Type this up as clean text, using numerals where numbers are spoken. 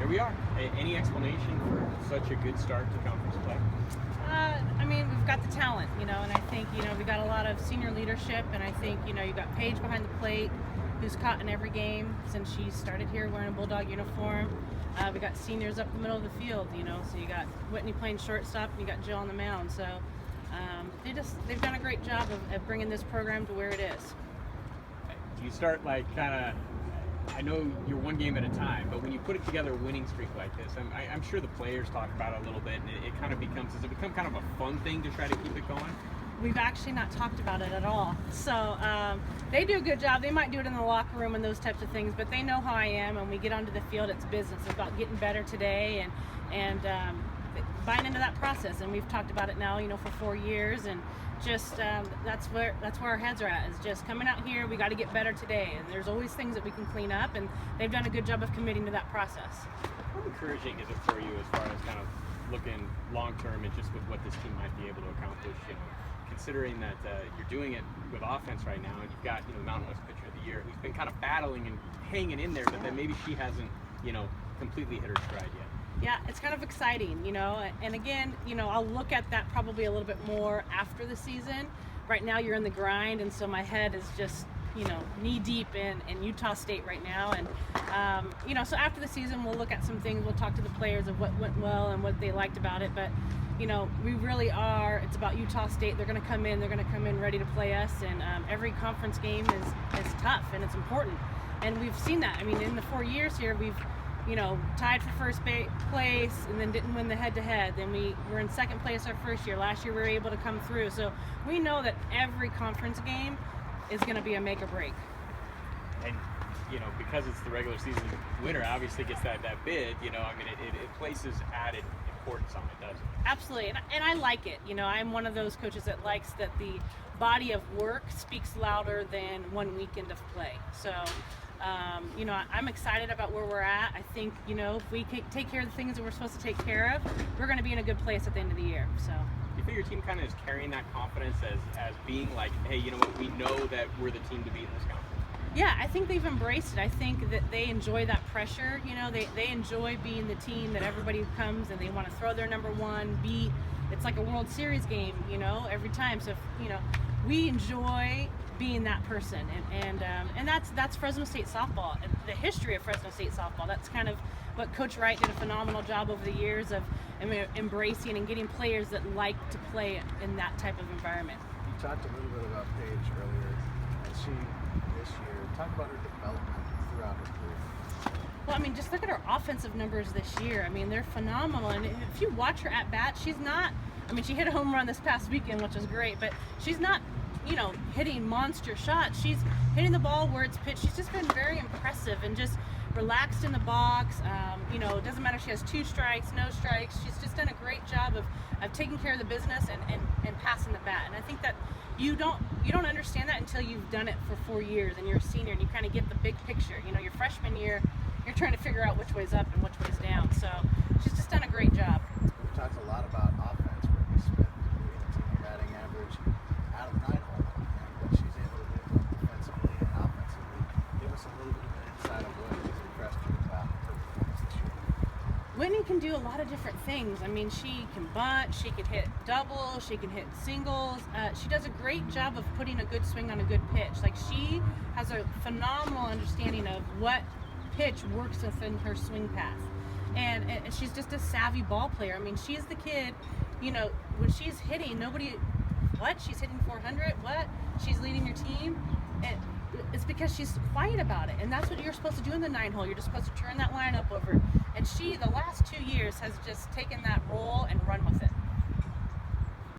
there we are. Any explanation for such a good start to conference play? I mean, we've got the talent, and I think, we got a lot of senior leadership, and I think, you've got Paige behind the plate, who's caught in every game since she started here wearing a Bulldog uniform. We got seniors up the middle of the field, so you got Whitney playing shortstop, and you got Jill on the mound. So they've done a great job of bringing this program to where it is. Do you start I know you're one game at a time, but when you put it together a winning streak like this, I'm sure the players talk about it a little bit, and it kind of does it become kind of a fun thing to try to keep it going? We've actually not talked about it at all. So they do a good job. They might do it in the locker room and those types of things, but they know how I am. When we get onto the field, it's business. It's about getting better today and buying into that process. And we've talked about it now, for 4 years, and just that's where our heads are at. Is just coming out here. We got to get better today, and there's always things that we can clean up. And they've done a good job of committing to that process. How encouraging is it for you as far as kind of looking long term and just with what this team might be able to accomplish? Considering that you're doing it with offense right now, and you've got Mountain West Pitcher of the Year, who's been kind of battling and hanging in there, but then maybe she hasn't completely hit her stride yet. Yeah, it's kind of exciting, and again, I'll look at that probably a little bit more after the season. Right now you're in the grind, and so my head is just knee deep in Utah State right now, and so after the season we'll look at some things. We'll talk to the players of what went well and what they liked about it, but we really are. It's about Utah State. They're going to come in ready to play us, and every conference game is tough and it's important, and we've seen that. I mean, in the 4 years here, we've tied for first place and then didn't win the head-to-head. Then we were in second place our first year. Last year we were able to come through. So we know that every conference game is going to be a make or break. And because it's the regular season, winner obviously gets that bid. It places added importance on it, doesn't it? Absolutely, and I like it. I'm one of those coaches that likes that the body of work speaks louder than 1 weekend of play. So I'm excited about where we're at. I think, if we can take care of the things that we're supposed to take care of, we're going to be in a good place at the end of the year. So you think your team kind of is carrying that confidence as being like, hey, we know that we're the team to beat in this conference? Yeah, I think they've embraced it. I think that they enjoy that pressure. They enjoy being the team that everybody comes and they want to throw their number one, beat. It's like a World Series game, every time. So, we enjoy being that person, and that's Fresno State softball, and the history of Fresno State softball. That's kind of what Coach Wright did a phenomenal job over the years of embracing and getting players that like to play in that type of environment. You talked a little bit about Paige earlier, and she this year. Talk about her development throughout her career. Well, just look at her offensive numbers this year. They're phenomenal, and if you watch her at bat, she's not. She hit a home run this past weekend, which was great, but she's not hitting monster shots. She's hitting the ball where it's pitched. She's just been very impressive and just relaxed in the box. It doesn't matter if she has 2 strikes, no strikes. She's just done a great job of taking care of the business and passing the bat. And I think that you don't understand that until you've done it for 4 years and you're a senior and you kind of get the big picture. Your freshman year, you're trying to figure out which way's up and which way's down. So she's just done a great job. We've talked a lot about offense. Brittany Smith leading the team batting average out of the 9-hole, and what she's able to do both defensively and offensively. Give us a little bit of an insight on what has impressed you about her performance this year. Whitney can do a lot of different things. She can bunt, she can hit doubles, she can hit singles. She does a great job of putting a good swing on a good pitch. She has a phenomenal understanding of what pitch works within her swing path. And she's just a savvy ball player. She's the kid, when she's hitting, she's hitting 400, she's leading your team. And it's because she's quiet about it. And that's what you're supposed to do in the 9-hole. You're just supposed to turn that lineup over. And she, the last 2 years, has just taken that role and run with it.